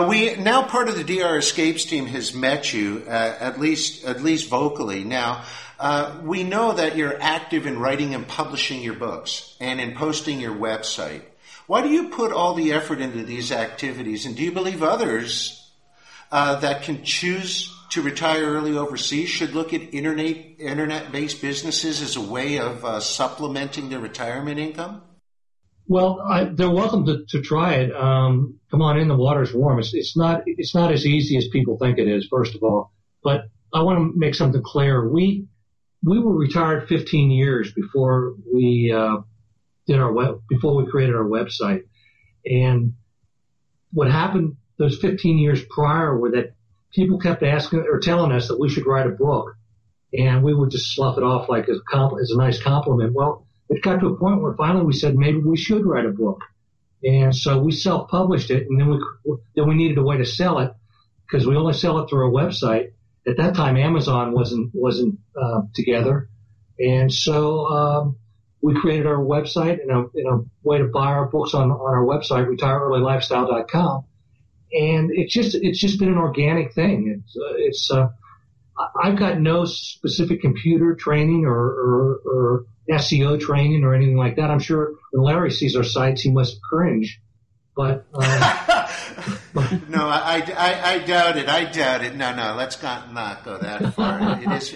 We now part of the DR Escapes team has met you, at least vocally. Now, we know that you're active in writing and publishing your books and in posting your website. Why do you put all the effort into these activities? And do you believe others that can choose to retire early overseas should look at internet-based businesses as a way of supplementing their retirement income? Well, they're welcome to try it. Come on in, the water's warm. It's not as easy as people think it is, first of all. But I want to make something clear. We were retired 15 years before we before we created our website. And what happened those 15 years prior were that people kept asking or telling us that we should write a book, and we would just slough it off like as a nice compliment. Well, it got to a point where finally we said maybe we should write a book, and so we self-published it, and then we needed a way to sell it because we only sell it through our website. At that time, Amazon wasn't together, and so we created our website and a way to buy our books on our website, RetireEarlyLifestyle.com. And it's just been an organic thing. I've got no specific computer training or SEO training or anything like that. I'm sure when Larry sees our sites, he must cringe. But no, I doubt it. I doubt it. No, let's not go that far. It is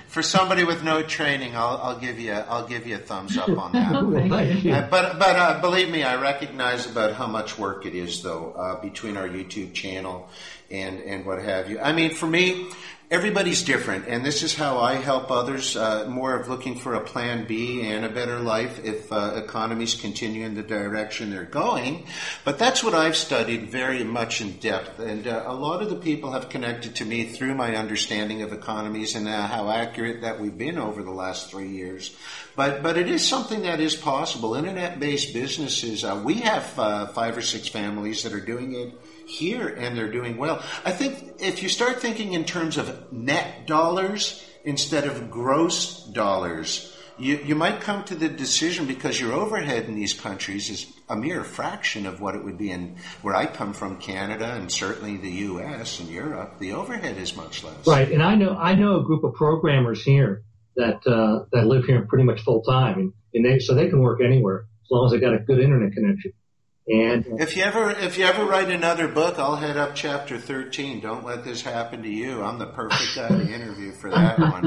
for somebody with no training. I'll give you a thumbs up on that. Thank you. But believe me, I recognize about how much work it is, though, between our YouTube channel and what have you. I mean, for me, everybody's different, and this is how I help others, more of looking for a plan B and a better life if economies continue in the direction they're going. But that's what I've studied very much in depth, and a lot of the people have connected to me through my understanding of economies and how accurate that we've been over the last 3 years. But it is something that is possible. Internet-based businesses, we have 5 or 6 families that are doing it here, and they're doing well. I think if you start thinking in terms of net dollars instead of gross dollars, you might come to the decision, because your overhead in these countries is a mere fraction of what it would be in where I come from, Canada, and certainly the U.S. and Europe. The overhead is much less. Right, and I know a group of programmers here that live here pretty much full time, and so they can work anywhere as long as they got a good internet connection. And if you ever write another book, I'll head up chapter 13. Don't let this happen to you. I'm the perfect guy to interview for that one.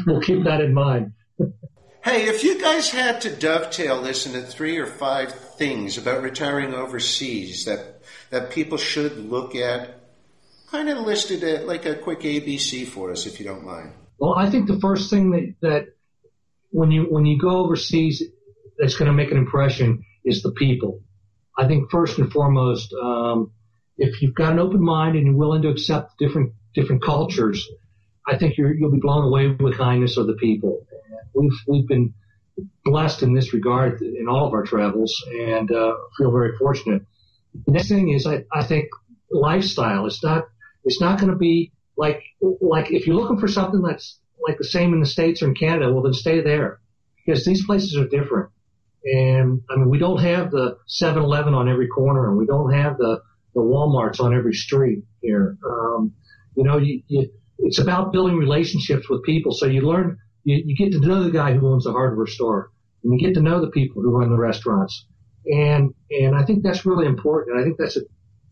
We'll keep that in mind. Hey, if you guys had to dovetail this into 3 or 5 things about retiring overseas that people should look at, kind of listed it like a quick ABC for us, if you don't mind. Well, I think the first thing that when you go overseas that's going to make an impression is the people. I think first and foremost, if you've got an open mind and you're willing to accept different cultures, I think you'll be blown away with the kindness of the people. We've been blessed in this regard in all of our travels, and feel very fortunate. The next thing is I think lifestyle. It's not going to be like if you're looking for something that's like the same in the States or in Canada, well then stay there, because these places are different. And I mean, we don't have the 7-Eleven on every corner, and we don't have the Walmarts on every street here. It's about building relationships with people. So you learn, you get to know the guy who owns the hardware store, and you get to know the people who run the restaurants. And I think that's really important. And I think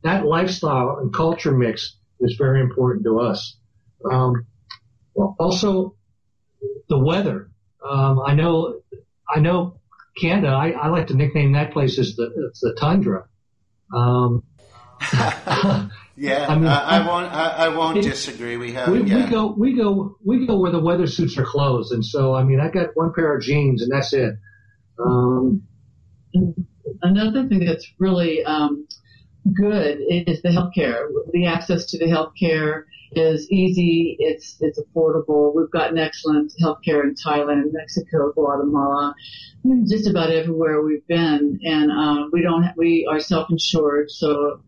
that lifestyle and culture mix is very important to us. Well, also the weather. I know Canada, I like to nickname that place as the tundra. Yeah, I mean, I won't disagree. We go where the weather suits our clothes, and so I mean, I got one pair of jeans, and that's it. Another thing that's really good is the healthcare. The access to the healthcare is easy. It's affordable. We've gotten excellent healthcare in Thailand, Mexico, Guatemala, just about everywhere we've been, and we are self-insured, so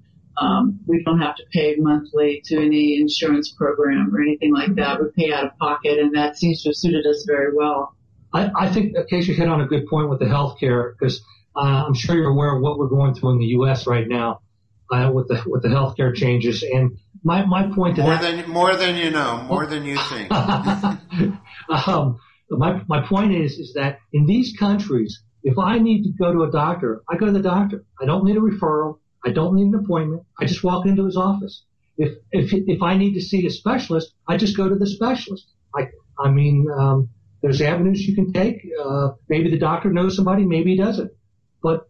we don't have to pay monthly to any insurance program or anything like that. We pay out of pocket, and that seems to have suited us very well. I think Acacia hit on a good point with the healthcare, because I'm sure you're aware of what we're going through in the U.S. right now. with the healthcare changes. And my point to more than you know, more than you think. My point is that in these countries, if I need to go to a doctor, I go to the doctor. I don't need a referral. I don't need an appointment. I just walk into his office. If I need to see a specialist, I just go to the specialist. There's avenues you can take. Maybe the doctor knows somebody, maybe he doesn't. But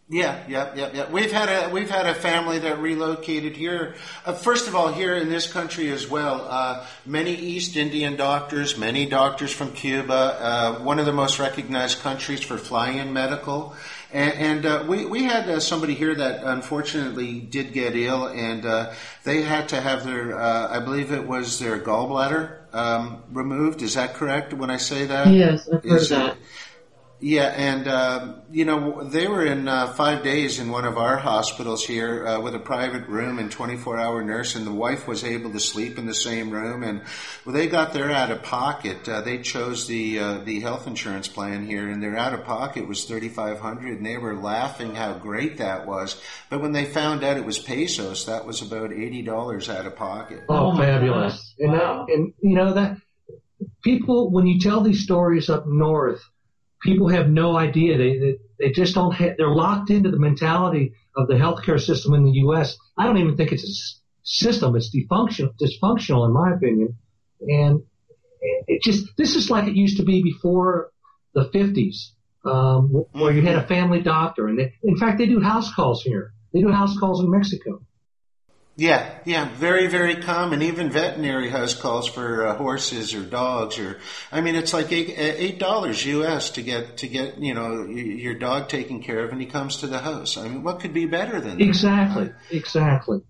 Yeah. We've had a family that relocated here. First of all, here in this country as well, many East Indian doctors, many doctors from Cuba, one of the most recognized countries for fly-in medical. And we had somebody here that unfortunately did get ill, and they had to have their, I believe it was their gallbladder removed. Is that correct when I say that? Yes, I've heard that. Yeah, and, they were in 5 days in one of our hospitals here with a private room and 24-hour nurse, and the wife was able to sleep in the same room. And they got their out-of-pocket. They chose the health insurance plan here, and their out-of-pocket was $3,500, and they were laughing how great that was. But when they found out it was pesos, that was about $80 out-of-pocket. Oh, fabulous. Wow. And that people, when you tell these stories up north, people have no idea. They just don't have, they're locked into the mentality of the healthcare system in the U.S. I don't even think it's a system. It's dysfunctional in my opinion. And this is like it used to be before the 50s, where you had a family doctor. And in fact, they do house calls here. They do house calls in Mexico. Yeah, very, very common. Even veterinary house calls for horses or dogs, it's like $8 US to get your dog taken care of, and he comes to the house. I mean, what could be better than that? Exactly.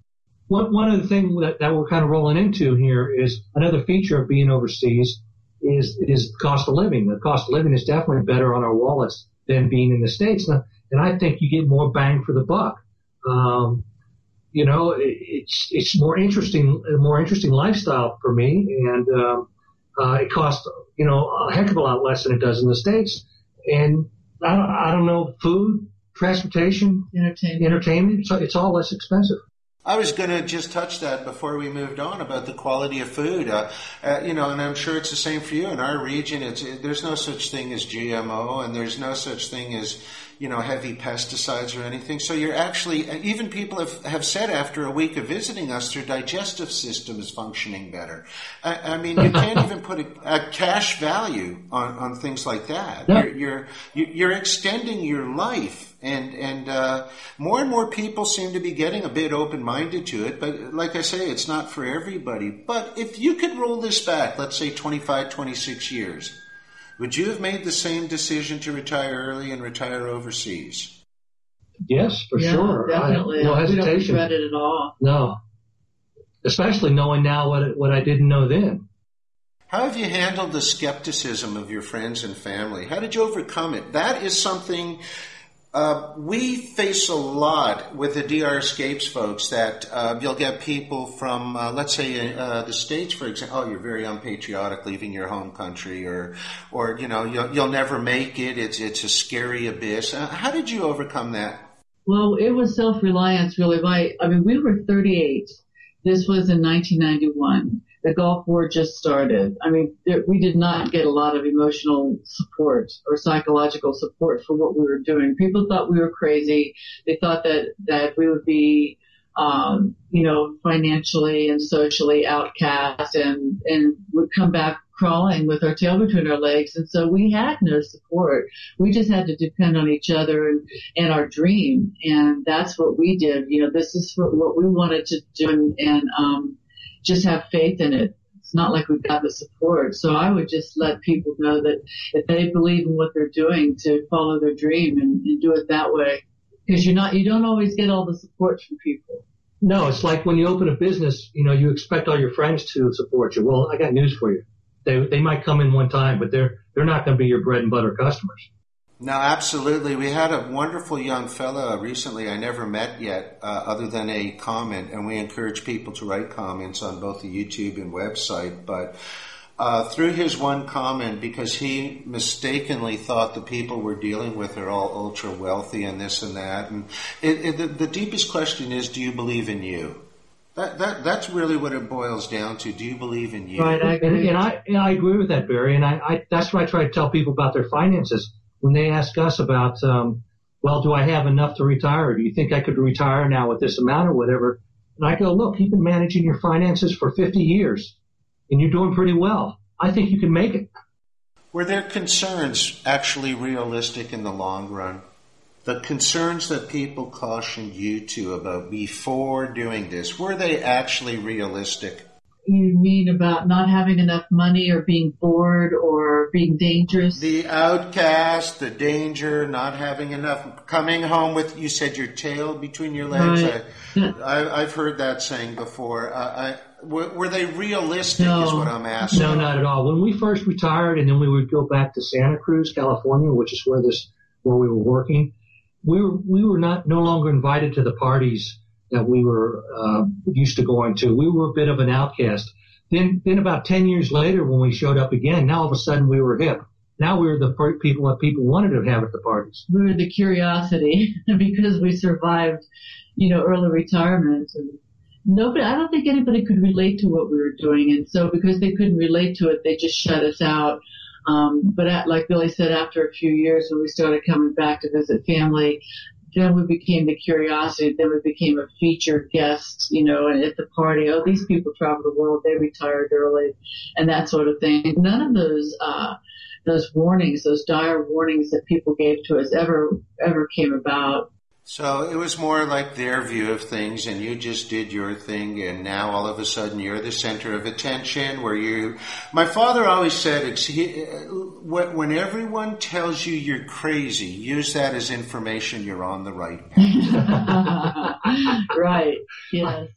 One of the things that we're kind of rolling into here is another feature of being overseas is cost of living. The cost of living is definitely better on our wallets than being in the States, and I think you get more bang for the buck. It's more interesting lifestyle for me, and it costs a heck of a lot less than it does in the States. And I don't know, food, transportation, entertainment, so it's all less expensive. I was going to just touch that before we moved on about the quality of food, and I'm sure it's the same for you. In our region, there's no such thing as GMO, and there's no such thing as heavy pesticides or anything. So you're actually, even people have said after a week of visiting us, their digestive system is functioning better. You can't even put a cash value on things like that. Yeah. You're extending your life. And more and more people seem to be getting a bit open-minded to it. But like I say, it's not for everybody. But if you could roll this back, let's say 25, 26 years, would you have made the same decision to retire early and retire overseas? Yes, for sure. Definitely. No hesitation. We don't regret it at all. No. Especially knowing now what I didn't know then. How have you handled the skepticism of your friends and family? How did you overcome it? That is something we face a lot with the drescapes folks, that you'll get people from, let's say, the States, for example. Oh, you're very unpatriotic, leaving your home country, or you'll never make it. It's a scary abyss. How did you overcome that? Well, it was self-reliance, really. We were 38. This was in 1991. The Gulf War just started. We did not get a lot of emotional support or psychological support for what we were doing. People thought we were crazy. They thought that we would be, financially and socially outcast and would come back crawling with our tail between our legs. And so we had no support. We just had to depend on each other and our dream. And that's what we did. This is what we wanted to do, and just have faith in it. It's not like we've got the support. So I would just let people know that if they believe in what they're doing, to follow their dream and do it that way. Because you don't always get all the support from people. No, it's like when you open a business, you expect all your friends to support you. Well, I got news for you. They might come in one time, but they're not going to be your bread and butter customers. No, absolutely. We had a wonderful young fella recently I never met yet, other than a comment, and we encourage people to write comments on both the YouTube and website. But through his one comment, because he mistakenly thought the people we're dealing with are all ultra wealthy and this and that. And the deepest question is, do you believe in you? That's really what it boils down to. Do you believe in you? Right, I agree. And I agree with that, Barry. And I that's what I try to tell people about their finances when they ask us about, well, do I have enough to retire? Do you think I could retire now with this amount or whatever? And I go, look, you've been managing your finances for 50 years, and you're doing pretty well. I think you can make it. Were their concerns actually realistic in the long run? The concerns that people cautioned you to about before doing this, were they actually realistic? You mean about not having enough money or being bored or being dangerous? The outcast, the danger, not having enough, coming home with, you said, your tail between your legs. Right. I've heard that saying before. Were they realistic No. is what I'm asking. No, not at all. When we first retired and then we would go back to Santa Cruz, California, which is where we were working, we were no longer invited to the parties that we were used to going to. We were a bit of an outcast. Then about 10 years later, when we showed up again, now all of a sudden we were hip. Now we were the people that people wanted to have at the parties. We were the curiosity because we survived, early retirement. And I don't think anybody could relate to what we were doing. And so because they couldn't relate to it, they just shut us out. But like Billy said, after a few years when we started coming back to visit family, then we became the curiosity. Then we became a featured guest, and at the party. Oh, these people travel the world. They retired early, and that sort of thing. None of those warnings, those dire warnings that people gave to us ever came about. So it was more like their view of things, and you just did your thing, and now all of a sudden you're the center of attention. My father always said, when everyone tells you you're crazy, use that as information you're on the right path. Right. Yes.